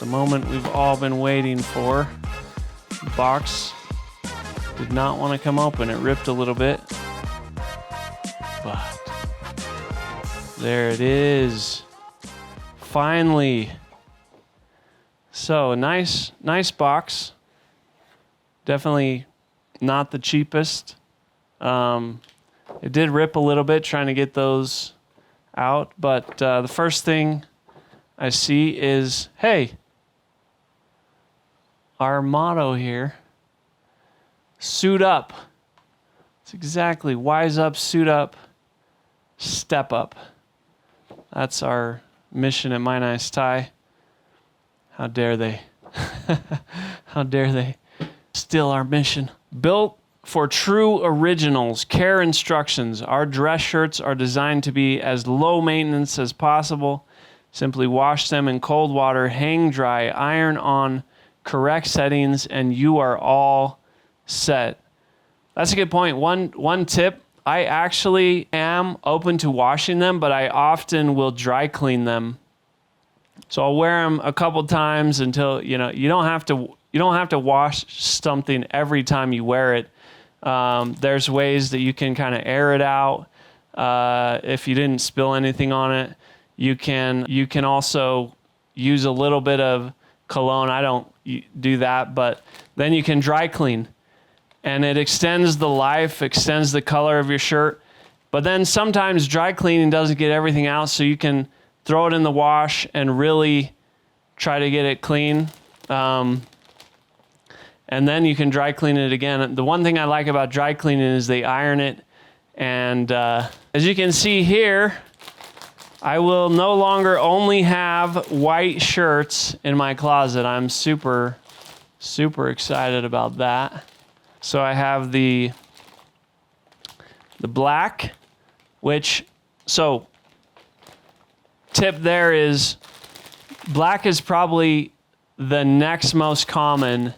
moment we've all been waiting for. The box did not want to come open. It ripped a little bit. But there it is. Finally. So nice box. Definitely not the cheapest. It did rip a little bit trying to get those out, but the first thing I see is, hey, our motto here, suit up. It's exactly wise up, suit up, step up. That's our mission at My Nice Tie. How dare they? How dare they steal our mission? Built for true originals, care instructions. Our dress shirts are designed to be as low maintenance as possible. Simply wash them in cold water, hang dry, iron on correct settings, and you are all set. That's a good point. One tip, I actually am open to washing them, but I often will dry clean them. So I'll wear them a couple times until, you don't have to wash something every time you wear it. There's ways that you can kind of air it out. If you didn't spill anything on it, you can also use a little bit of cologne. I don't do that, but then you can dry clean, and it extends the life, extends the color of your shirt. But then sometimes dry cleaning doesn't get everything out, so you can throw it in the wash and really try to get it clean. And then you can dry clean it again. The one thing I like about dry cleaning is they iron it. And as you can see here, I will no longer only have white shirts in my closet. I'm super, super excited about that. So I have the black, so tip there is, black is probably the next most common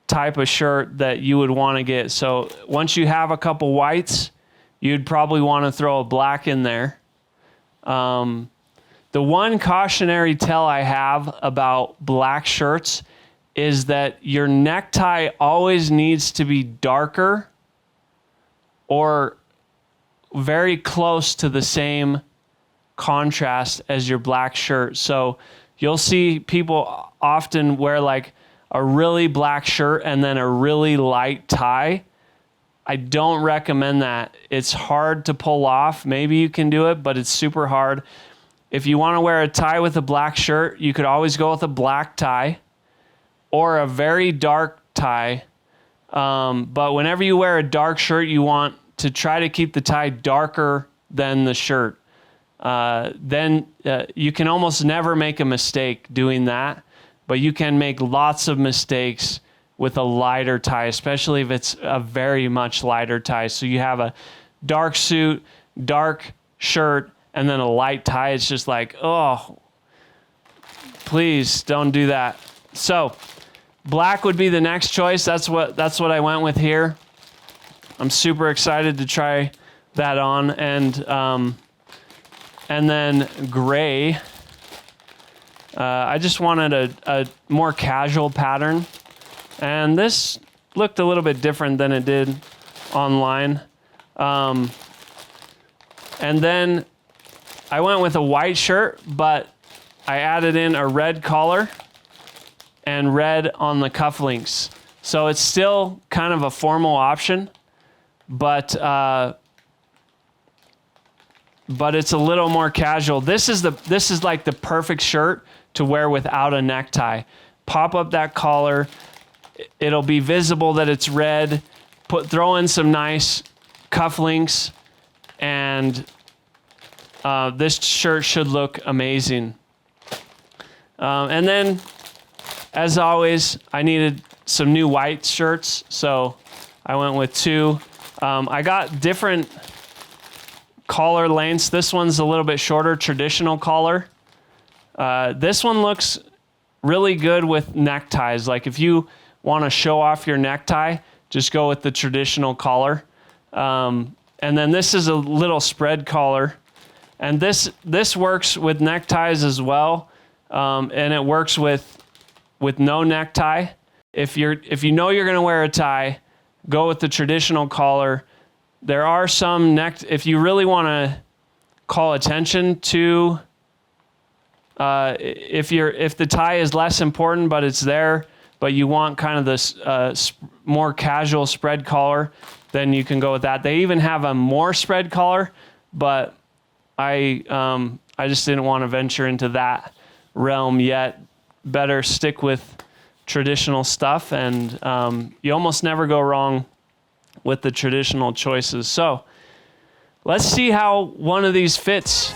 type of shirt that you would want to get. So once you have a couple whites, you'd probably want to throw a black in there. The one cautionary tale I have about black shirts is that your necktie always needs to be darker or very close to the same contrast as your black shirt. So you'll see people often wear like a really black shirt and then a really light tie. I don't recommend that. It's hard to pull off. Maybe you can do it, but it's super hard. If you want to wear a tie with a black shirt, you could always go with a black tie or a very dark tie. But whenever you wear a dark shirt, you want to try to keep the tie darker than the shirt. Then you can almost never make a mistake doing that, but you can make lots of mistakes with a lighter tie, especially if it's a very much lighter tie. So you have a dark suit, dark shirt, and then a light tie. It's just like, oh, please don't do that. So black would be the next choice. That's what I went with here. I'm super excited to try that on. And then gray. I just wanted a more casual pattern. And this looked a little bit different than it did online. And then I went with a white shirt, but I added in a red collar and red on the cufflinks. So it's still kind of a formal option, but it's a little more casual. This is like the perfect shirt to wear without a necktie. Pop up that collar. It'll be visible that it's red. Throw in some nice cufflinks, and this shirt should look amazing. And then, as always, I needed some new white shirts, so I went with two. I got different collar lengths. This one's a little bit shorter, traditional collar. This one looks really good with neckties. Like if you want to show off your necktie, just go with the traditional collar. And then this is a little spread collar. And this works with neckties as well. and it works with no necktie. If you know you're going to wear a tie, go with the traditional collar. There are some if you really want to call attention to, if the tie is less important but it's there, but you want kind of this more casual spread collar, then you can go with that. They even have a more spread collar, but I just didn't want to venture into that realm yet. Better stick with traditional stuff, and you almost never go wrong with the traditional choices. So let's see how one of these fits.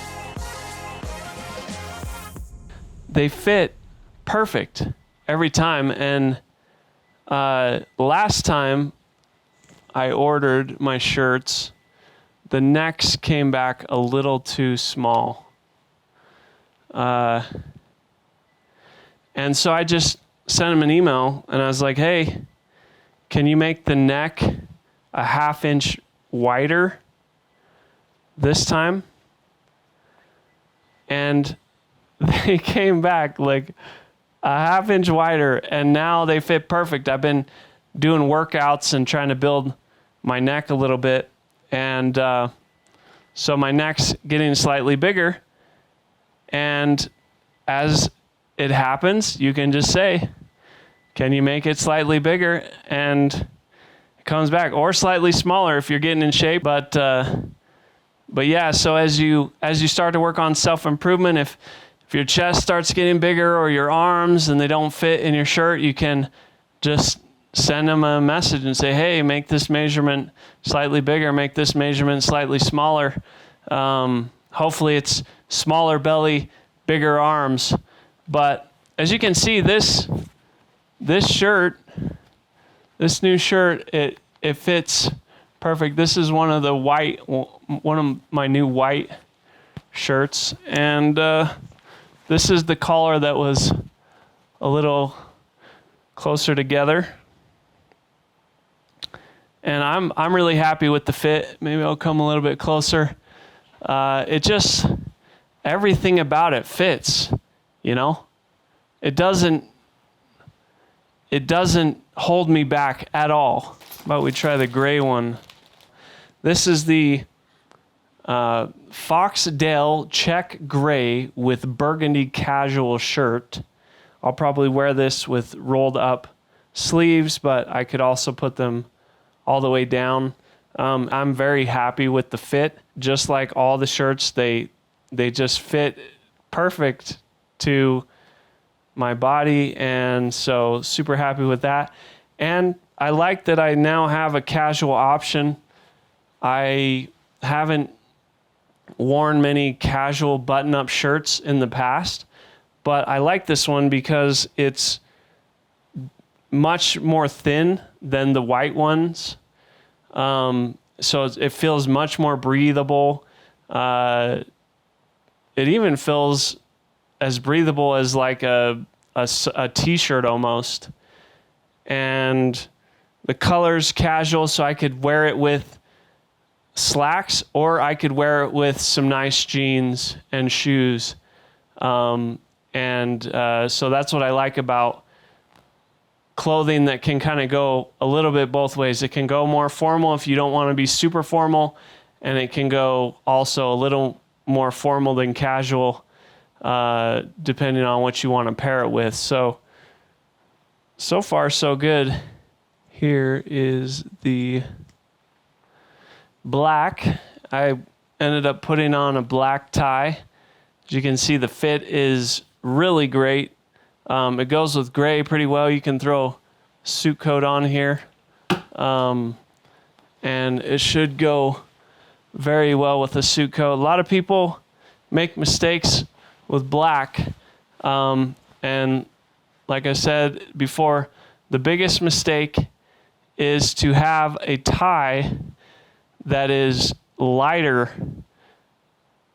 They fit perfect every time, and last time I ordered my shirts, the necks came back a little too small. And so I just sent him an email, and I was like, hey, can you make the neck a 1/2 inch wider this time? And they came back like a 1/2 inch wider, and now they fit perfect. I've been doing workouts and trying to build my neck a little bit, and so my neck's getting slightly bigger, and as it happens, you can just say, can you make it slightly bigger? And it comes back, or slightly smaller if you're getting in shape. But yeah, so as you start to work on self-improvement, if your chest starts getting bigger or your arms and they don't fit in your shirt, you can just send them a message and say, hey, make this measurement slightly bigger, make this measurement slightly smaller. Hopefully it's smaller belly, bigger arms. But as you can see, this shirt, this new shirt, it fits perfect. This is one of my new white shirts, and this is the collar that was a little closer together. And I'm really happy with the fit. Maybe I'll come a little bit closer. Everything about it fits, you know? It doesn't hold me back at all. How about we try the gray one? This is the Foxdale check gray with burgundy casual shirt. I'll probably wear this with rolled up sleeves, but I could also put them all the way down. I'm very happy with the fit. Just like all the shirts, they just fit perfect to my body, and so super happy with that. And I like that I now have a casual option. I haven't worn many casual button-up shirts in the past, but I like this one because it's much more thin than the white ones. So it feels much more breathable. It even feels as breathable as like a t-shirt almost. And the color's casual, so I could wear it with slacks, or I could wear it with some nice jeans and shoes. So that's what I like about clothing that can kind of go a little bit both ways. It can go more formal if you don't want to be super formal, and it can go also a little more formal than casual, depending on what you want to pair it with. So far so good. Here is the black. I ended up putting on a black tie. As you can see, the fit is really great. It goes with gray pretty well. You can throw a suit coat on here, and it should go very well with a suit coat. A lot of people make mistakes with black, and like I said before, the biggest mistake is to have a tie that is lighter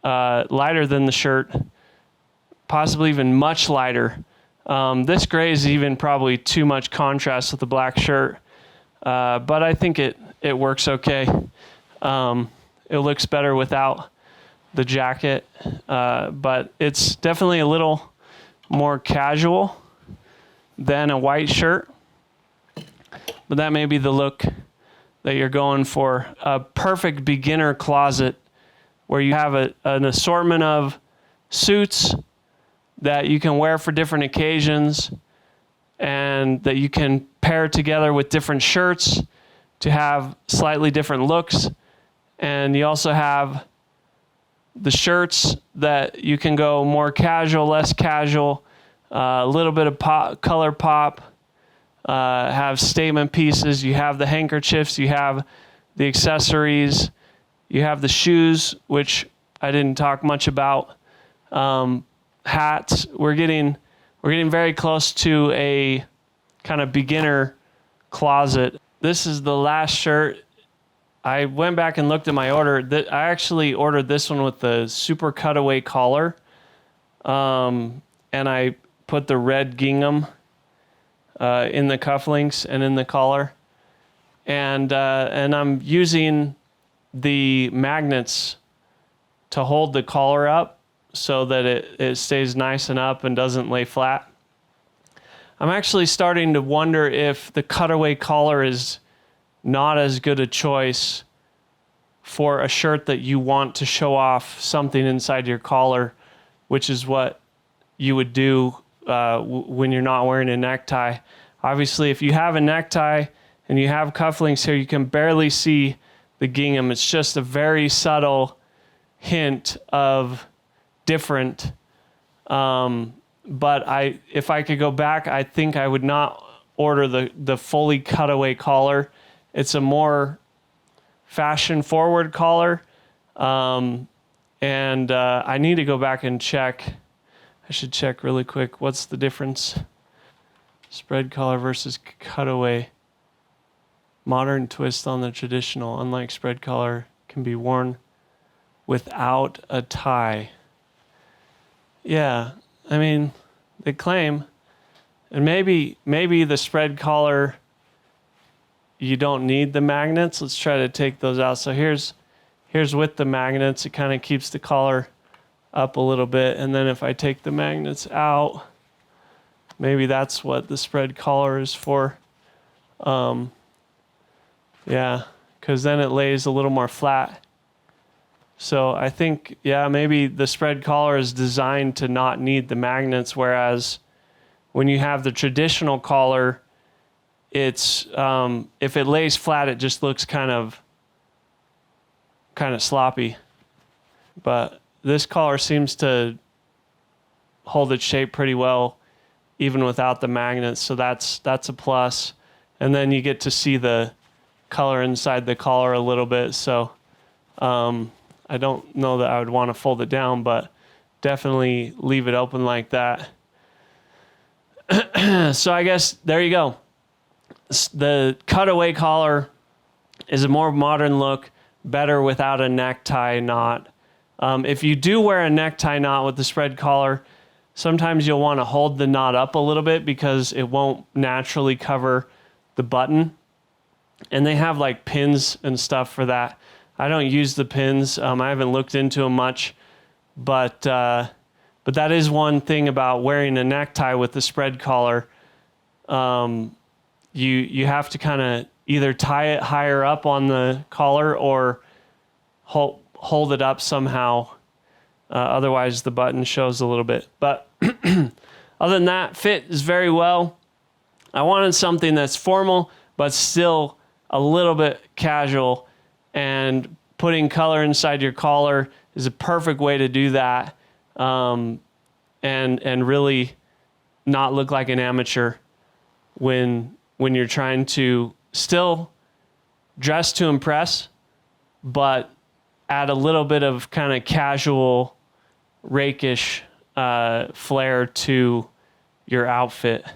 than the shirt, possibly even much lighter. This gray is even probably too much contrast with the black shirt, but I think it works okay. It looks better without the jacket, but it's definitely a little more casual than a white shirt. But that may be the look that you're going for. A perfect beginner closet where you have an assortment of suits that you can wear for different occasions and that you can pair together with different shirts to have slightly different looks. And you also have the shirts that you can go more casual, less casual, a little bit of color pop, have statement pieces. You have the handkerchiefs, you have the accessories, you have the shoes, which I didn't talk much about. Hats. We're getting very close to a kind of beginner closet. This is the last shirt. I went back and looked at my order. I actually ordered this one with the super cutaway collar, and I put the red gingham in the cufflinks and in the collar, and I'm using the magnets to hold the collar up so that it stays nice and up and doesn't lay flat. I'm actually starting to wonder if the cutaway collar is not as good a choice for a shirt that you want to show off something inside your collar, which is what you would do when you're not wearing a necktie. Obviously, if you have a necktie and you have cufflinks here, you can barely see the gingham. It's just a very subtle hint of different. But if I could go back, I think I would not order the fully cutaway collar. It's a more fashion-forward collar, and I need to go back and check. I should check really quick. What's the difference? Spread collar versus cutaway. Modern twist on the traditional. Unlike spread collar, can be worn without a tie. Yeah, I mean, they claim, and maybe the spread collar, you don't need the magnets. Let's try to take those out. So here's with the magnets. It kind of keeps the collar up a little bit. And then if I take the magnets out, maybe that's what the spread collar is for. Yeah, because then it lays a little more flat. So I think, yeah, maybe the spread collar is designed to not need the magnets, whereas when you have the traditional collar, it's if it lays flat, it just looks kind of sloppy. But this collar seems to hold its shape pretty well, even without the magnets. So that's a plus. And then you get to see the color inside the collar a little bit. So I don't know that I would want to fold it down, but definitely leave it open like that. So I guess there you go. The cutaway collar is a more modern look, better without a necktie knot. If you do wear a necktie knot with the spread collar, sometimes you'll want to hold the knot up a little bit because it won't naturally cover the button. And they have like pins and stuff for that. I don't use the pins. I haven't looked into them much, but that is one thing about wearing a necktie with the spread collar. You have to kind of either tie it higher up on the collar or hold it up somehow. Otherwise, the button shows a little bit. But other than that, fit is very well. I wanted something that's formal, but still a little bit casual. And putting color inside your collar is a perfect way to do that, and really not look like an amateur when you're trying to still dress to impress, but add a little bit of kind of casual, rakish flair to your outfit.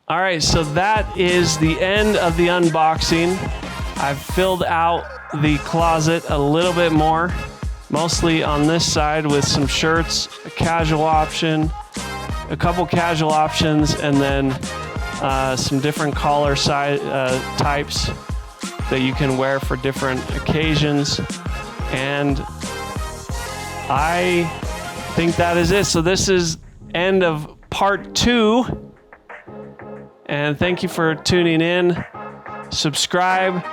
All right, so that is the end of the unboxing. I've filled out the closet a little bit more, mostly on this side with some shirts, a casual option, a couple casual options, and then some different collar types that you can wear for different occasions. And I think that is it. So this is end of part 2. And thank you for tuning in. Subscribe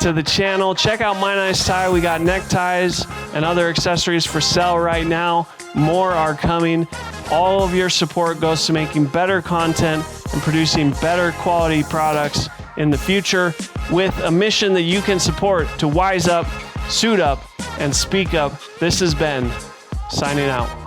to the channel. Check out My Nice Tie. We got neckties and other accessories for sale right now. More are coming. All of your support goes to making better content and producing better quality products in the future with a mission that you can support to wise up, suit up, and speak up. This is Ben, signing out.